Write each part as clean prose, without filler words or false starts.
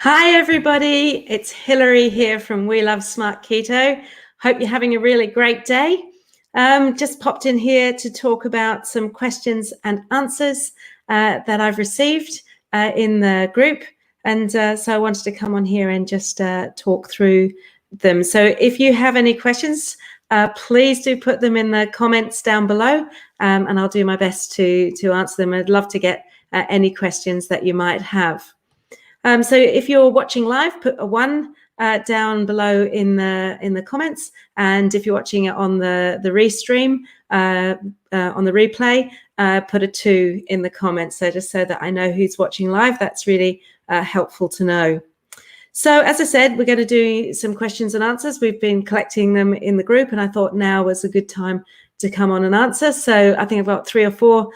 Hi everybody, it's Hilary here from We Love Smart Keto. Hope you're having a really great day. Just popped in here to talk about some questions and answers that I've received in the group. And so I wanted to come on here and just talk through them. So if you have any questions, please do put them in the comments down below, and I'll do my best to answer them. I'd love to get any questions that you might have. So if you're watching live, put a 1 down below in the comments, and if you're watching it on the restream, on the replay, put a 2 in the comments. So just so that I know who's watching live, that's really helpful to know. So as I said, we're going to do some questions and answers. We've been collecting them in the group, and I thought now was a good time to come on and answer. So I think I've got 3 or 4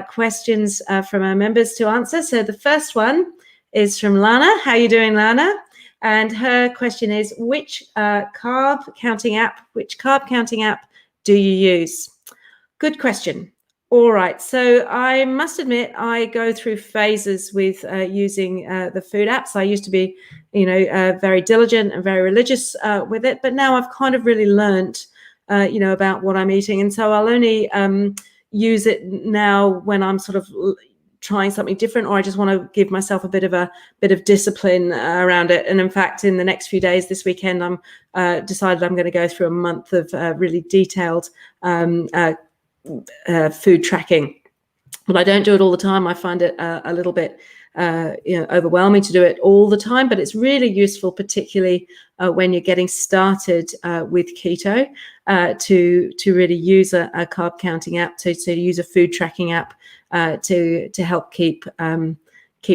questions from our members to answer. So the first one is from Lana. How are you doing, Lana? And her question is, which carb counting app do you use? Good question. All right. So I must admit, I go through phases with using the food apps. I used to be, very diligent and very religious with it, but now I've kind of really learned, about what I'm eating. And so I'll only use it now when I'm sort of trying something different, or I just want to give myself a bit of discipline around it. And in fact, in the next few days, this weekend, I'm decided I'm going to go through a month of really detailed food tracking. But I don't do it all the time. I find it a little bit overwhelming to do it all the time, but it's really useful, particularly when you're getting started with keto, to really use a carb counting app, to use a food tracking app to help keep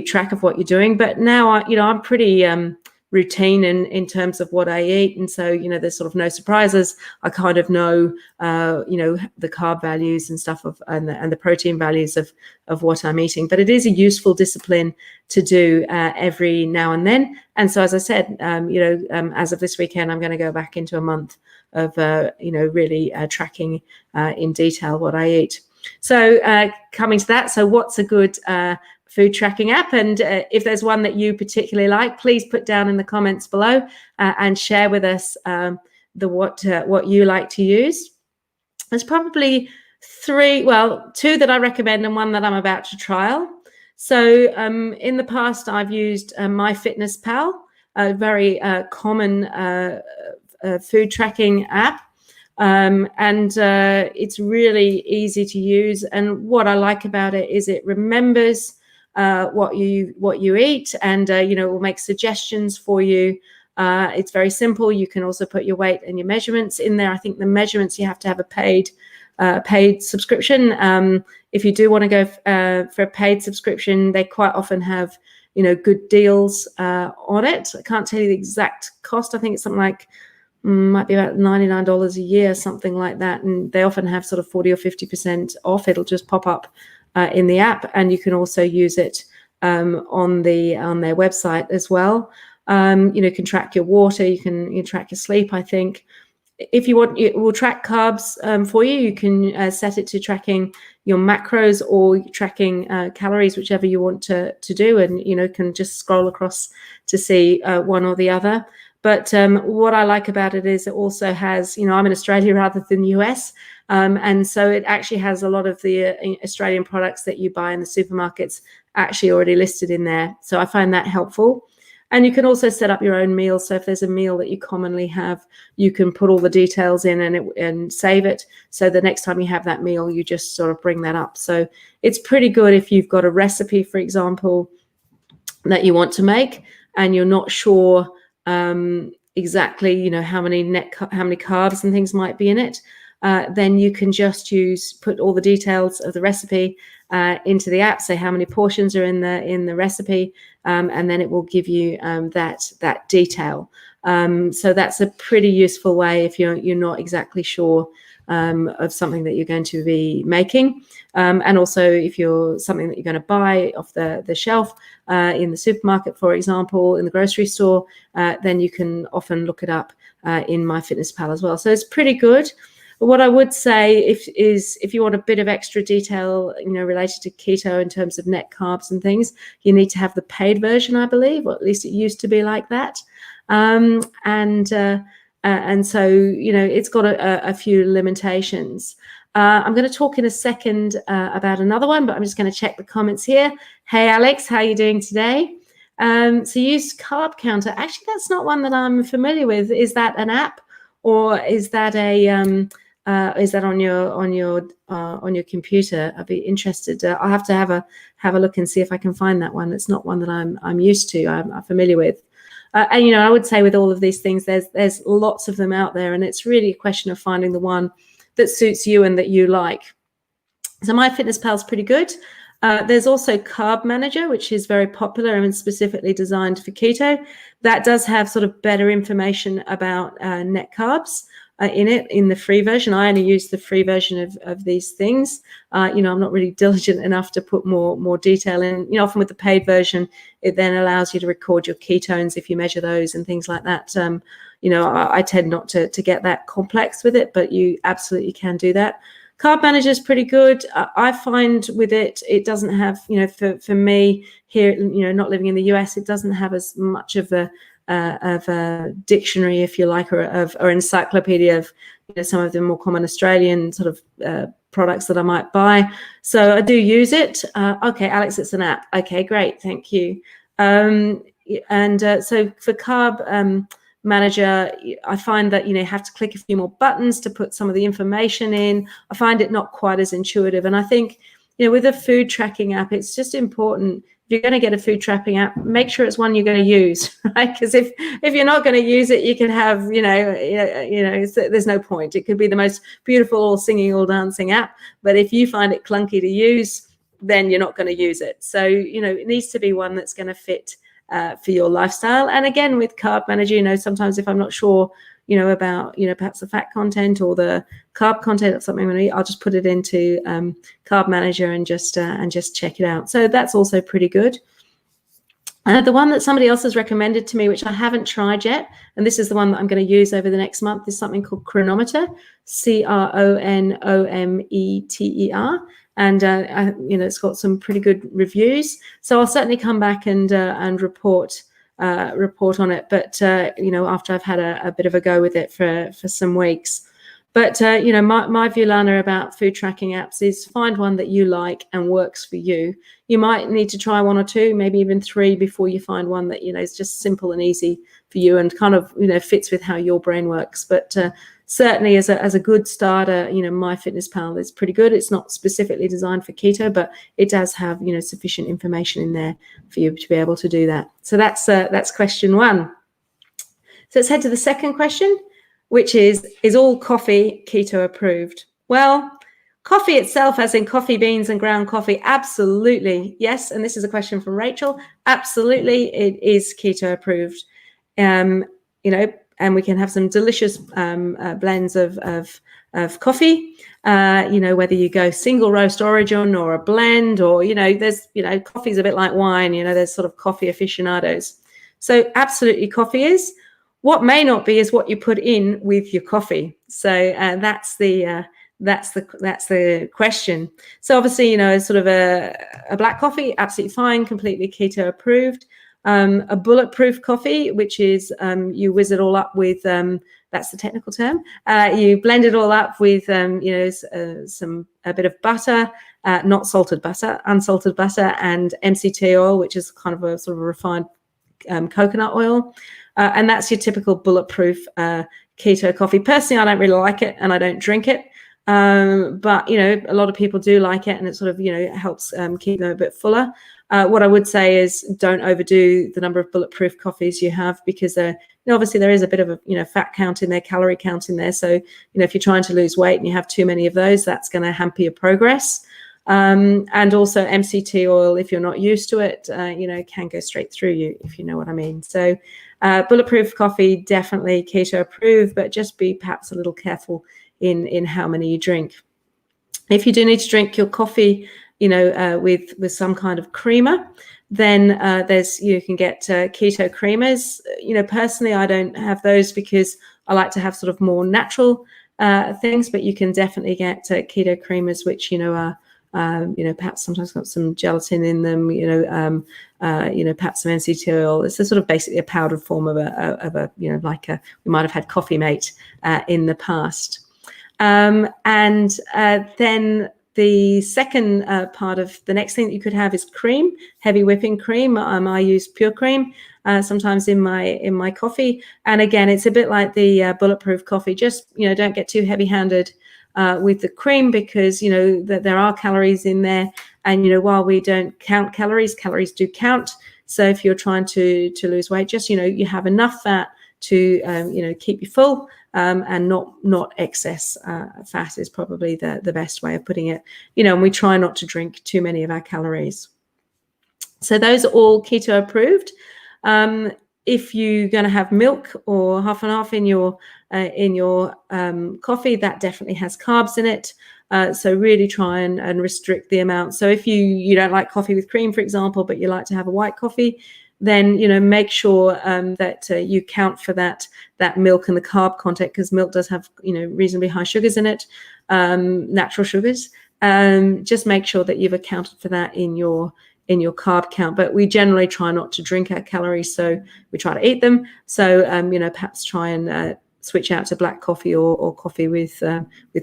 track of what you're doing. But now I'm pretty routine in terms of what I eat, and so there's sort of no surprises. I kind of know the carb values and stuff and the protein values of what I'm eating. But it is a useful discipline to do every now and then. And so, as I said, as of this weekend, I'm going to go back into a month of really tracking in detail what I eat. So coming to that, so what's a good food tracking app? And if there's one that you particularly like, please put down in the comments below and share with us what you like to use. There's probably 2 that I recommend and 1 that I'm about to trial. So in the past, I've used MyFitnessPal, a very common food tracking app. And it's really easy to use. And what I like about it is it remembers what you eat, and it will make suggestions for you. It's very simple. You can also put your weight and your measurements in there. I think the measurements, you have to have a paid subscription. If you do want to go for a paid subscription, they quite often have good deals on it. I can't tell you the exact cost. I think it's something like might be about $99 a year, something like that. And they often have sort of 40 or 50% off. It'll just pop up in the app, and you can also use it on their website as well. You can track your water, you can track your sleep. I think if you want, it will track carbs for you. You can set it to tracking your macros or tracking calories, whichever you want to do, and can just scroll across to see one or the other. But what I like about it is it also has, I'm in Australia rather than US. And so it actually has a lot of the Australian products that you buy in the supermarkets actually already listed in there. So I find that helpful. And you can also set up your own meals. So if there's a meal that you commonly have, you can put all the details in and save it. So the next time you have that meal, you just sort of bring that up. So it's pretty good if you've got a recipe, for example, that you want to make and you're not sure exactly how many carbs and things might be in it, then you can just put all the details of the recipe into the app, say how many portions are in the recipe, and then it will give you that detail. So that's a pretty useful way if you're not exactly sure of something that you're going to be making, and also if you're something that you're going to buy off the shelf in the supermarket, for example, in the grocery store, then you can often look it up in MyFitnessPal as well. So it's pretty good. What I would say if you want a bit of extra detail, related to keto in terms of net carbs and things, you need to have the paid version, I believe, or at least it used to be like that. And so, it's got a few limitations. I'm going to talk in a second about another one, but I'm just going to check the comments here. Hey, Alex, how are you doing today? So use Carb Counter. Actually, that's not one that I'm familiar with. Is that an app, or is that on your computer? I'd be interested. I'll have to have a look and see if I can find that one. It's not one that I'm used to. I'm familiar with. And I would say with all of these things, there's lots of them out there, and it's really a question of finding the one that suits you and that you like. So MyFitnessPal is pretty good. There's also Carb Manager, which is very popular and specifically designed for keto. That does have sort of better information about net carbs in the free version. I only use the free version of these things. I'm not really diligent enough to put more detail in. Often with the paid version, it then allows you to record your ketones if you measure those and things like that. I tend not to get that complex with it, but you absolutely can do that. Carb Manager is pretty good. I find with it doesn't have, for me here, not living in the US, it doesn't have as much of a dictionary, if you like, or encyclopedia of some of the more common Australian sort of products that I might buy. So I do use it. Okay, Alex, it's an app. Okay, great, thank you. So for Carb Manager, I find that you have to click a few more buttons to put some of the information in. I find it not quite as intuitive, and I think with a food tracking app, it's just important. If you're going to get a food tracking app, make sure it's one you're going to use, right? Because if you're not going to use it, you can have there's no point. It could be the most beautiful, all singing, all dancing app, but if you find it clunky to use, then you're not going to use it. So it needs to be one that's going to fit for your lifestyle. And again, with Carb Manager, sometimes if I'm not sure, about, perhaps the fat content or the carb content of something I'm going to eat, I'll just put it into Carb Manager and just check it out. So that's also pretty good. The one that somebody else has recommended to me, which I haven't tried yet, and this is the one that I'm going to use over the next month, is something called Cronometer, Cronometer. And it's got some pretty good reviews. So I'll certainly come back and report on it. But after I've had a bit of a go with it for some weeks. But my view, Lana, about food tracking apps is find one that you like and works for you. You might need to try one or two, maybe even three, before you find one that is just simple and easy for you and kind of fits with how your brain works. But certainly as a good starter, MyFitnessPal is pretty good. It's not specifically designed for keto, but it does have sufficient information in there for you to be able to do that. So that's question one. So let's head to the second question, which is all coffee keto approved? Well, coffee itself, as in coffee beans and ground coffee, absolutely yes. And this is a question from Rachel. Absolutely, it is keto approved. And we can have some delicious blends of coffee. Whether you go single roast origin or a blend, or there's coffee's a bit like wine. There's sort of coffee aficionados. So absolutely, coffee is. What may not be is what you put in with your coffee. So that's the question. So obviously, sort of a black coffee, absolutely fine, completely keto approved. A bulletproof coffee, which is you whiz it all up with that's the technical term. You blend it all up with a bit of butter, not salted butter, unsalted butter, and MCT oil, which is kind of a sort of a refined coconut oil. And that's your typical bulletproof keto coffee. Personally, I don't really like it and I don't drink it. But, a lot of people do like it, and it sort of, helps keep them a bit fuller. What I would say is don't overdo the number of bulletproof coffees you have, because obviously there is a bit of a, fat count in there, calorie count in there. So, if you're trying to lose weight and you have too many of those, that's going to hamper your progress. And also MCT oil, if you're not used to it, can go straight through you, if you know what I mean. So bulletproof coffee, definitely keto approved, but just be perhaps a little careful in how many you drink. If you do need to drink your coffee, with some kind of creamer, then you can get keto creamers. Personally, I don't have those because I like to have sort of more natural things, but you can definitely get keto creamers, which are perhaps sometimes got some gelatin in them, perhaps some MCT oil. It's a sort of basically a powdered form of a we might have had Coffee Mate in the past. And then the second part of the next thing that you could have is cream, heavy whipping cream. I use pure cream sometimes in my coffee. And again, it's a bit like the bulletproof coffee. Just don't get too heavy-handed with the cream, because there are calories in there. And while we don't count calories do count. So if you're trying to lose weight, just you have enough fat to keep you full. And not excess fat is probably the best way of putting it. And we try not to drink too many of our calories. So those are all keto approved. If you're going to have milk or half and half in your coffee, that definitely has carbs in it. So really try and restrict the amount. So if you don't like coffee with cream, for example, but you like to have a white coffee, then make sure that you count for that milk and the carb content, because milk does have reasonably high sugars in it, natural sugars. Just make sure that you've accounted for that in your carb count. But we generally try not to drink our calories, so we try to eat them. So perhaps try and switch out to black coffee or coffee with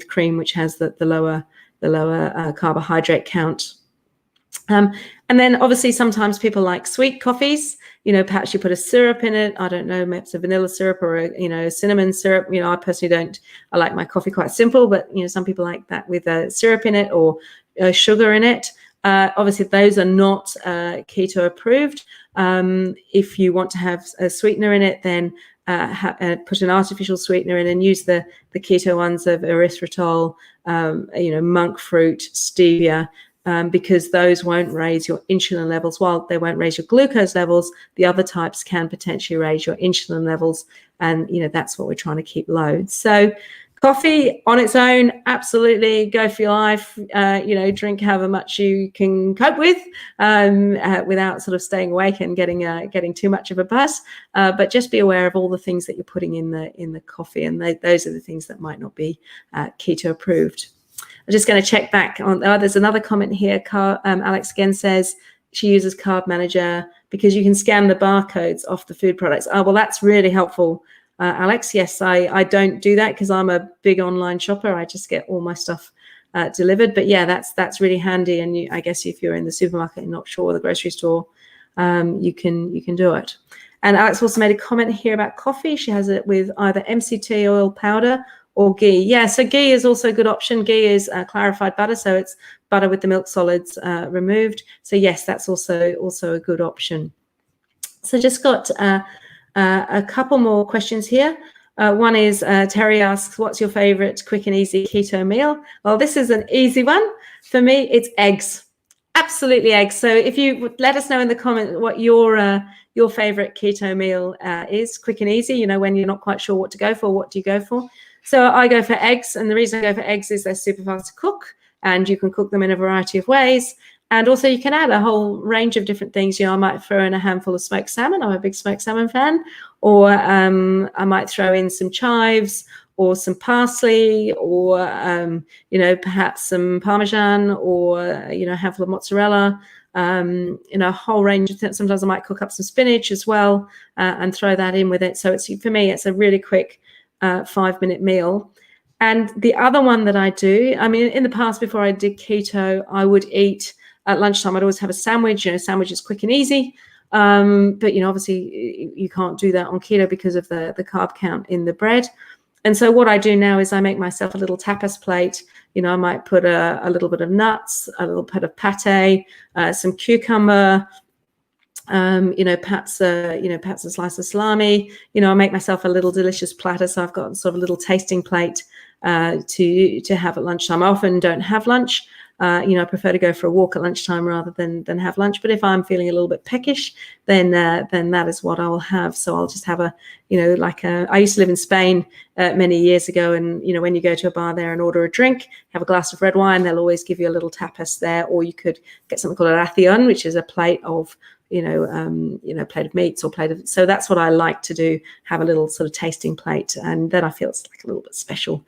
cream, which has the lower carbohydrate count. And then obviously sometimes people like sweet coffees, perhaps you put a syrup in it. I don't know, maybe it's a vanilla syrup or a cinnamon syrup. I personally don't. I like my coffee quite simple, but some people like that with a syrup in it or sugar in it. Obviously those are not keto approved. If you want to have a sweetener in it, then put an artificial sweetener in and use the keto ones of erythritol, monk fruit, stevia. Because those won't raise your insulin levels. While they won't raise your glucose levels, the other types can potentially raise your insulin levels, and that's what we're trying to keep low. So coffee on its own, absolutely go for your life. Drink however much you can cope with without sort of staying awake and getting too much of a buzz. But just be aware of all the things that you're putting in the coffee, and those are the things that might not be keto approved. I'm just going to check back on. There's another comment here. Alex again says she uses Carb Manager because you can scan the barcodes off the food products. Oh, well, that's really helpful, Alex. Yes, I don't do that because I'm a big online shopper. I just get all my stuff delivered. But yeah, that's really handy. And I guess if you're in the supermarket and not sure, or the grocery store, you can do it. And Alex also made a comment here about coffee. She has it with either MCT oil powder or ghee. Yeah, so ghee is also a good option. Ghee is clarified butter, so it's butter with the milk solids removed. So yes, that's also a good option. So just got a couple more questions here. One is Terry asks, what's your favorite quick and easy keto meal? Well, this is an easy one. For me, it's eggs. Absolutely eggs. So if you would let us know in the comments what your favorite keto meal is, quick and easy, when you're not quite sure what to go for, what do you go for? So I go for eggs, and the reason I go for eggs is they're super fast to cook, and you can cook them in a variety of ways. And also you can add a whole range of different things. I might throw in a handful of smoked salmon. I'm a big smoked salmon fan. Or I might throw in some chives or some parsley or, perhaps some Parmesan or, a handful of mozzarella. A whole range of things. Sometimes I might cook up some spinach as well and throw that in with it. So for me, it's a really quick 5-minute meal. And the other one that I do, in the past, before I did keto, I would eat at lunchtime. I'd always have a sandwich. Sandwich is quick and easy. But obviously you can't do that on keto because of the carb count in the bread. And so what I do now is I make myself a little tapas plate. I might put a little bit of nuts, a little bit of pate, some cucumber, perhaps a slice of salami. I make myself a little delicious platter. So I've got sort of a little tasting plate to have at lunchtime. I often don't have lunch. I prefer to go for a walk at lunchtime rather than have lunch. But if I'm feeling a little bit peckish, then that is what I will have. So I'll just have I used to live in Spain many years ago, and when you go to a bar there and order a drink, have a glass of red wine, they'll always give you a little tapas there, or you could get something called a ración, which is a plate of plate of meats or plate of. So that's what I like to do. Have a little sort of tasting plate, and then I feel it's like a little bit special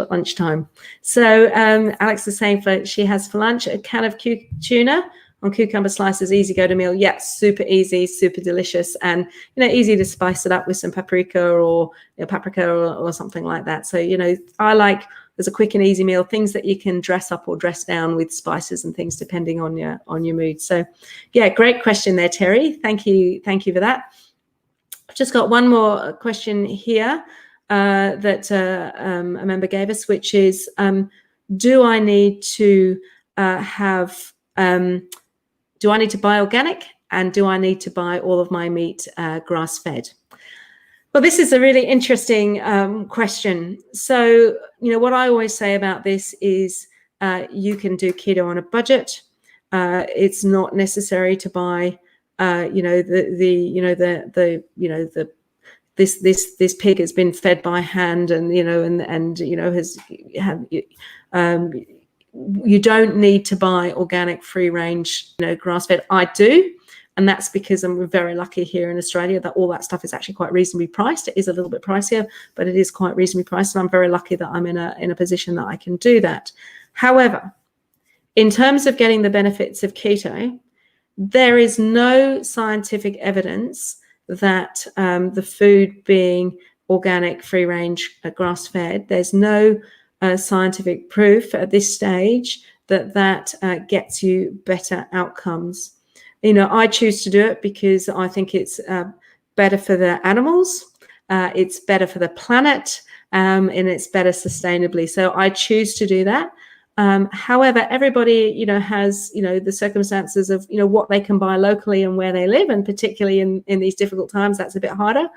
at lunchtime. So Alex is saying she has for lunch a can of tuna on cucumber slices, easy go to meal. Yeah, super easy, super delicious, and easy to spice it up with some paprika or something like that. So I like, as a quick and easy meal, things that you can dress up or dress down with spices and things depending on your mood. So yeah, great question there, Terry. Thank you for that. I've just got one more question here that a member gave us, which is, do I need to buy organic, and do I need to buy all of my meat grass-fed? Well, this is a really interesting question. So, what I always say about this is you can do keto on a budget. It's not necessary to buy, this pig has been fed by hand, and has had. You don't need to buy organic, free range, grass-fed. I do. And that's because I'm very lucky here in Australia that all that stuff is actually quite reasonably priced. It is a little bit pricier, but it is quite reasonably priced. And I'm very lucky that I'm in a position that I can do that. However, in terms of getting the benefits of keto, there is no scientific evidence that the food being organic, free range, grass-fed, there's no scientific proof at this stage that gets you better outcomes. I choose to do it because I think it's better for the animals, it's better for the planet, and it's better sustainably. So I choose to do that. However, everybody, has, the circumstances of, what they can buy locally and where they live, and particularly in these difficult times, that's a bit harder.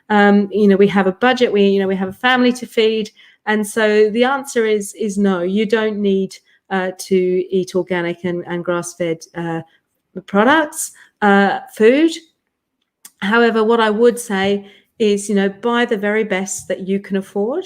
We have a budget, we have a family to feed, and so the answer is no. You don't need to eat organic and grass-fed products, food. However, what I would say is, buy the very best that you can afford,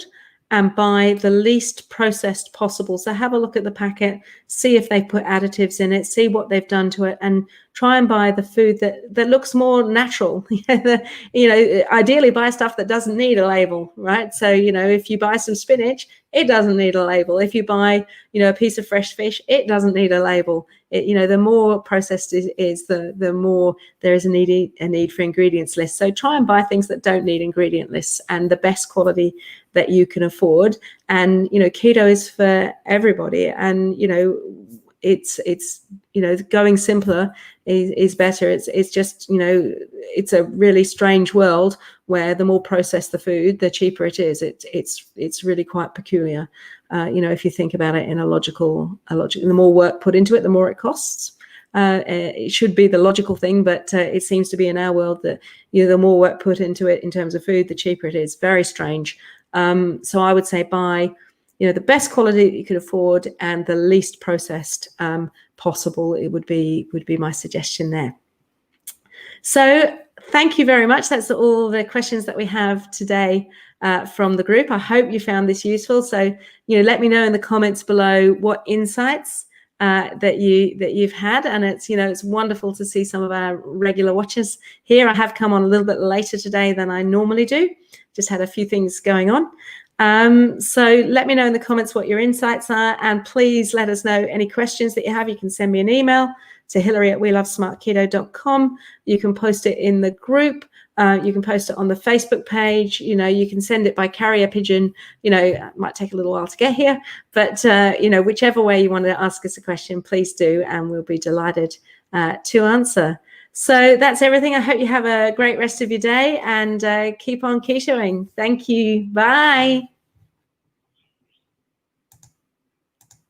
and buy the least processed possible. So have a look at the packet, see if they put additives in it, see what they've done to it, and try and buy the food that looks more natural. Ideally buy stuff that doesn't need a label, right? So, if you buy some spinach, it doesn't need a label. If you buy, a piece of fresh fish, it doesn't need a label. The more processed it is, the more there is a need for ingredients lists. So try and buy things that don't need ingredient lists and the best quality that you can afford. And, keto is for everybody. And, it's going simpler is better. It's just, it's a really strange world where the more processed the food, the cheaper it is. It's really quite peculiar. If you think about it in a logical, the more work put into it, the more it costs. It should be the logical thing, but it seems to be in our world that the more work put into it in terms of food, the cheaper it is. Very strange. So I would say buy the best quality that you could afford and the least processed possible. It would be my suggestion there. So thank you very much. That's all the questions that we have today from the group. I hope you found this useful. So let me know in the comments below what insights that you've had, and it's wonderful to see some of our regular watchers here. I have come on a little bit later today than I normally do. Just had a few things going on. So let me know in the comments what your insights are, and please let us know any questions that you have. You can send me an email to Hilary@welovesmartketo.com. You can post it in the group. You can post it on the Facebook page. You can send it by carrier pigeon. It might take a little while to get here, but whichever way you want to ask us a question, please do, and we'll be delighted to answer. So that's everything. I hope you have a great rest of your day, and keep on ketoing. Thank you. Bye.